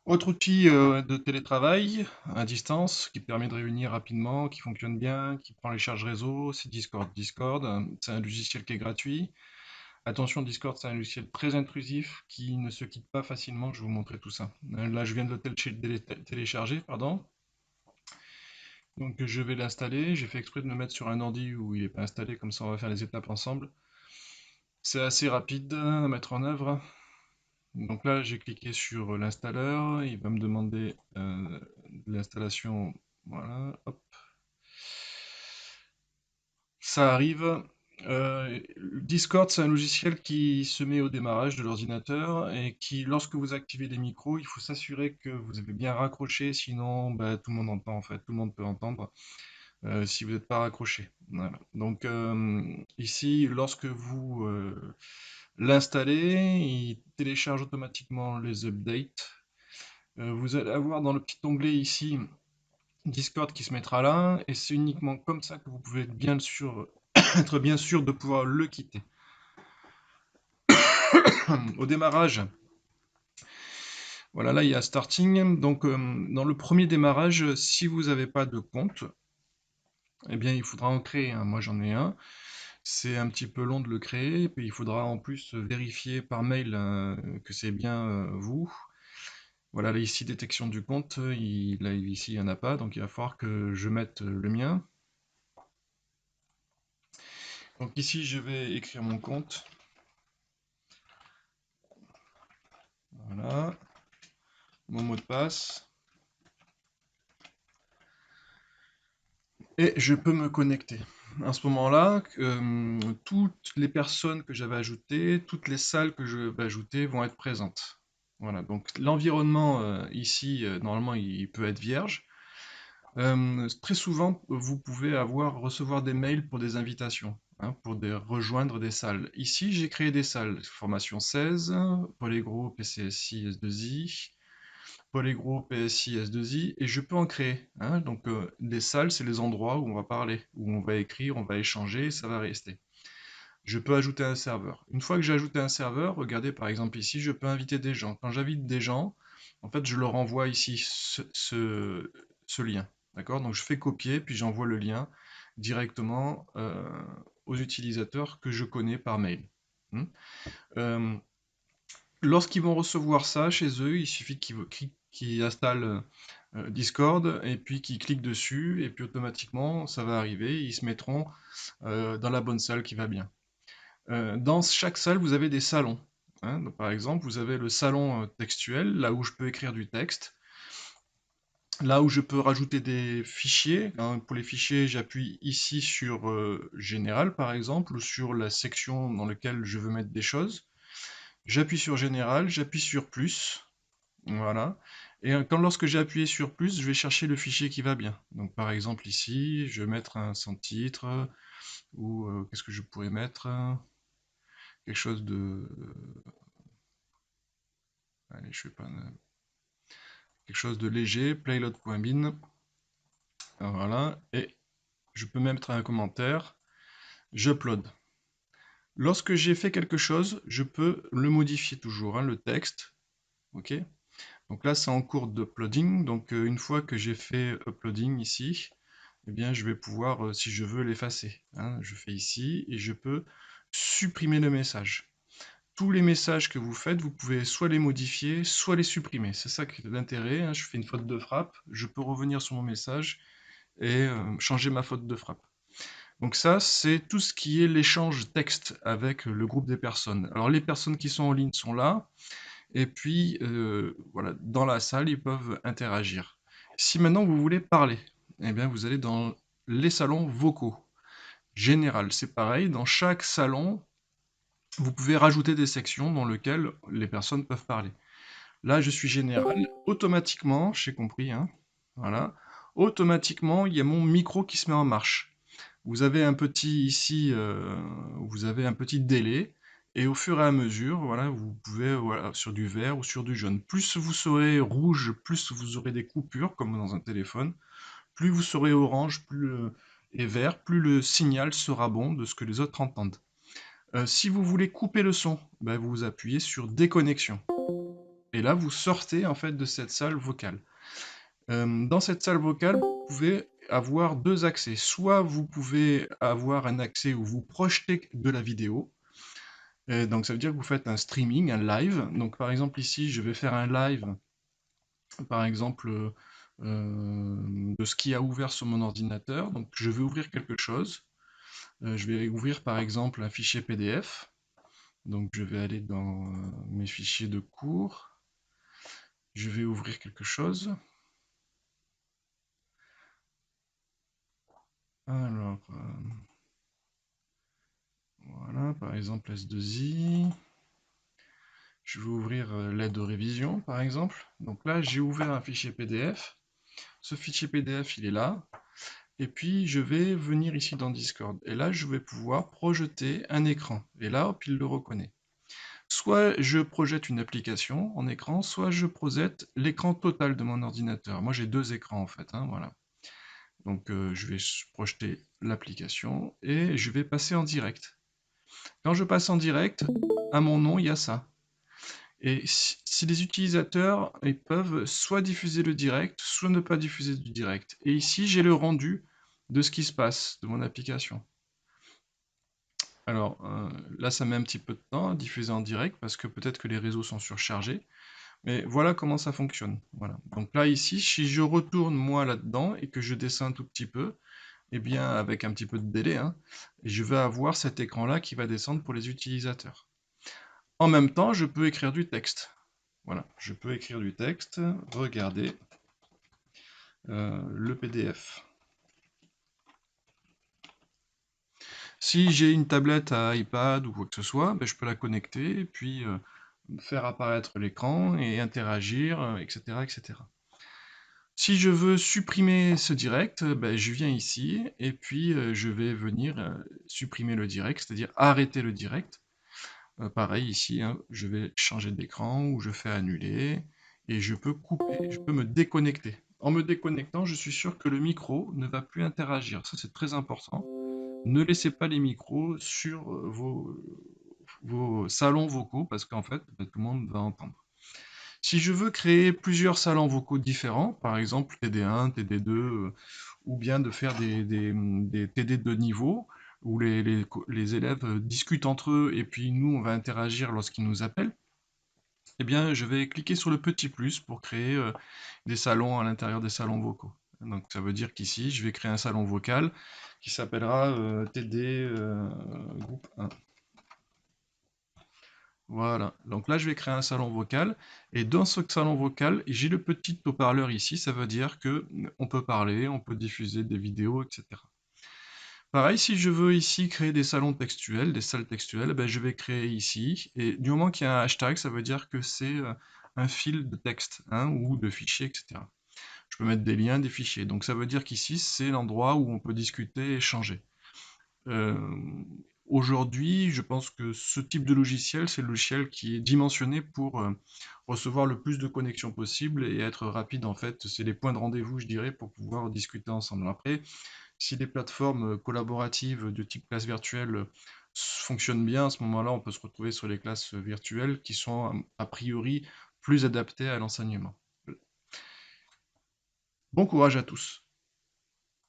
Autre outil de télétravail à distance qui permet de réunir rapidement, qui fonctionne bien, qui prend les charges réseau, c'est Discord. Discord, c'est un logiciel qui est gratuit. Attention, Discord, c'est un logiciel très intrusif qui ne se quitte pas facilement. Je vais vous montrer tout ça. Là, je viens de le télécharger, pardon. Donc, je vais l'installer. J'ai fait exprès de me mettre sur un ordi où il n'est pas installé, comme ça, on va faire les étapes ensemble. C'est assez rapide à mettre en œuvre. Donc là, j'ai cliqué sur l'installeur, il va me demander de l'installation. Voilà, hop. Ça arrive. Discord, c'est un logiciel qui se met au démarrage de l'ordinateur et qui, lorsque vous activez les micros, il faut s'assurer que vous avez bien raccroché, sinon bah, tout le monde entend en fait, tout le monde peut entendre si vous n'êtes pas raccroché. Voilà. Donc ici, lorsque vous l'installez, il télécharge automatiquement les updates. Vous allez avoir dans le petit onglet ici Discord qui se mettra là, et c'est uniquement comme ça que vous pouvez être bien sûr, être bien sûr de pouvoir le quitter. Au démarrage, voilà, là il y a Starting. Donc dans le premier démarrage, si vous n'avez pas de compte, eh bien il faudra en créer un. Moi j'en ai un. C'est un petit peu long de le créer, puis il faudra en plus vérifier par mail que c'est bien vous. Voilà, là ici détection du compte, là ici il n'y en a pas, donc il va falloir que je mette le mien. Donc ici je vais écrire mon compte. Voilà, mon mot de passe. Et je peux me connecter. À ce moment-là, toutes les personnes que j'avais ajoutées, toutes les salles que je vais ajouter vont être présentes. Voilà, donc l'environnement ici, normalement, il peut être vierge. Très souvent, vous pouvez recevoir des mails pour des invitations, hein, pour rejoindre des salles. Ici, j'ai créé des salles. Formation 16, Polygro, PCSI, S2I, Polygro, PSI, S2I, et je peux en créer, hein. Donc, les salles, c'est les endroits où on va parler, où on va écrire, on va échanger, ça va rester. Je peux ajouter un serveur. Une fois que j'ai ajouté un serveur, regardez par exemple ici, je peux inviter des gens. Quand j'invite des gens, en fait, je leur envoie ici ce lien. D'accord? Donc je fais copier, puis j'envoie le lien directement aux utilisateurs que je connais par mail. Hmm. Euh, Lorsqu'ils vont recevoir ça chez eux, il suffit qu'ils installent Discord et puis qu'ils cliquent dessus, et puis automatiquement ça va arriver, ils se mettront dans la bonne salle qui va bien. Dans chaque salle, vous avez des salons, hein. Donc, par exemple, vous avez le salon textuel, là où je peux écrire du texte, là où je peux rajouter des fichiers, hein. Pour les fichiers, j'appuie ici sur Général, par exemple, ou sur la section dans laquelle je veux mettre des choses. J'appuie sur Général, j'appuie sur Plus, voilà. Et lorsque j'ai appuyé sur Plus, je vais chercher le fichier qui va bien. Donc, par exemple, ici, je vais mettre un sans-titre, ou qu'est-ce que je pourrais mettre? Quelque chose de... allez, je sais pas, quelque chose de léger, playload.bin, voilà, et je peux mettre un commentaire, j'upload. Lorsque j'ai fait quelque chose, je peux le modifier toujours, hein, le texte, ok. Donc là, c'est en cours d'uploading, donc une fois que j'ai fait uploading ici, eh bien, je vais pouvoir, si je veux, l'effacer, hein. Je fais ici, et je peux supprimer le message. Tous les messages que vous faites, vous pouvez soit les modifier, soit les supprimer. C'est ça qui est l'intérêt, hein. Je fais une faute de frappe, je peux revenir sur mon message et changer ma faute de frappe. Donc ça, c'est tout ce qui est l'échange texte avec le groupe des personnes. Alors les personnes qui sont en ligne sont là, et puis voilà, dans la salle, ils peuvent interagir. Si maintenant vous voulez parler, eh bien vous allez dans les salons vocaux. Général, c'est pareil, dans chaque salon, vous pouvez rajouter des sections dans lesquelles les personnes peuvent parler. Là, je suis général, automatiquement, j'ai compris, hein, voilà, automatiquement, il y a mon micro qui se met en marche. Vous avez un petit ici, vous avez un petit délai, et au fur et à mesure, voilà, vous pouvez, voilà, sur du vert ou sur du jaune. Plus vous serez rouge, plus vous aurez des coupures, comme dans un téléphone. Plus vous serez orange, et vert, plus le signal sera bon de ce que les autres entendent. Si vous voulez couper le son, ben vous appuyez sur déconnexion. Et là, vous sortez en fait de cette salle vocale. Dans cette salle vocale, vous pouvez avoir deux accès. Soit vous pouvez avoir un accès où vous projetez de la vidéo. Donc ça veut dire que vous faites un streaming, un live. Donc par exemple ici, je vais faire un live, par exemple, de ce qui a ouvert sur mon ordinateur. Donc je vais ouvrir quelque chose. Je vais ouvrir par exemple un fichier PDF. Donc je vais aller dans mes fichiers de cours. Je vais ouvrir quelque chose. Alors, voilà, par exemple S2I. Je vais ouvrir l'aide aux révisions, par exemple. Donc là, j'ai ouvert un fichier PDF. Ce fichier PDF, il est là. Et puis, je vais venir ici dans Discord. Et là, je vais pouvoir projeter un écran. Et là, hop, il le reconnaît. Soit je projette une application en écran, soit je projette l'écran total de mon ordinateur. Moi, j'ai deux écrans, en fait, hein, voilà. Donc, je vais projeter l'application et je vais passer en direct. Quand je passe en direct, à mon nom, il y a ça. Et si les utilisateurs ils peuvent soit diffuser le direct, soit ne pas diffuser du direct. Et ici, j'ai le rendu de ce qui se passe, de mon application. Alors là, ça met un petit peu de temps à diffuser en direct, parce que peut-être que les réseaux sont surchargés. Mais voilà comment ça fonctionne. Voilà. Donc là, ici, si je retourne moi là-dedans et que je descends un tout petit peu, eh bien, avec un petit peu de délai, hein, je vais avoir cet écran-là qui va descendre pour les utilisateurs. En même temps, je peux écrire du texte. Voilà, je peux écrire du texte, regardez le PDF. Si j'ai une tablette à iPad ou quoi que ce soit, ben, je peux la connecter et puis faire apparaître l'écran et interagir, etc., etc. Si je veux supprimer ce direct, ben, je viens ici et puis je vais venir supprimer le direct, c'est-à-dire arrêter le direct. Pareil ici, hein, je vais changer d'écran ou je fais annuler et je peux couper, je peux me déconnecter. En me déconnectant, je suis sûr que le micro ne va plus interagir. Ça, c'est très important. Ne laissez pas les micros sur vos salons vocaux parce qu'en fait, tout le monde va entendre. Si je veux créer plusieurs salons vocaux différents, par exemple TD1, TD2, ou bien de faire des TD de niveau, où les élèves discutent entre eux et puis nous, on va interagir lorsqu'ils nous appellent, eh bien, je vais cliquer sur le petit plus pour créer des salons à l'intérieur des salons vocaux. Donc ça veut dire qu'ici, je vais créer un salon vocal qui s'appellera TD groupe 1. Voilà, donc là je vais créer un salon vocal, et dans ce salon vocal, j'ai le petit haut-parleur ici, ça veut dire que on peut parler, on peut diffuser des vidéos, etc. Pareil, si je veux ici créer des salons textuels, des salles textuelles, ben, je vais créer ici, et du moment qu'il y a un hashtag, ça veut dire que c'est un fil de texte, hein, ou de fichiers, etc. Je peux mettre des liens, des fichiers, donc ça veut dire qu'ici, c'est l'endroit où on peut discuter et échanger. Euh, Aujourd'hui, je pense que ce type de logiciel, c'est le logiciel qui est dimensionné pour recevoir le plus de connexions possible et être rapide en fait. C'est les points de rendez-vous, je dirais, pour pouvoir discuter ensemble. Après, si les plateformes collaboratives de type classe virtuelle fonctionnent bien, à ce moment-là, on peut se retrouver sur les classes virtuelles qui sont a priori plus adaptées à l'enseignement. Bon courage à tous.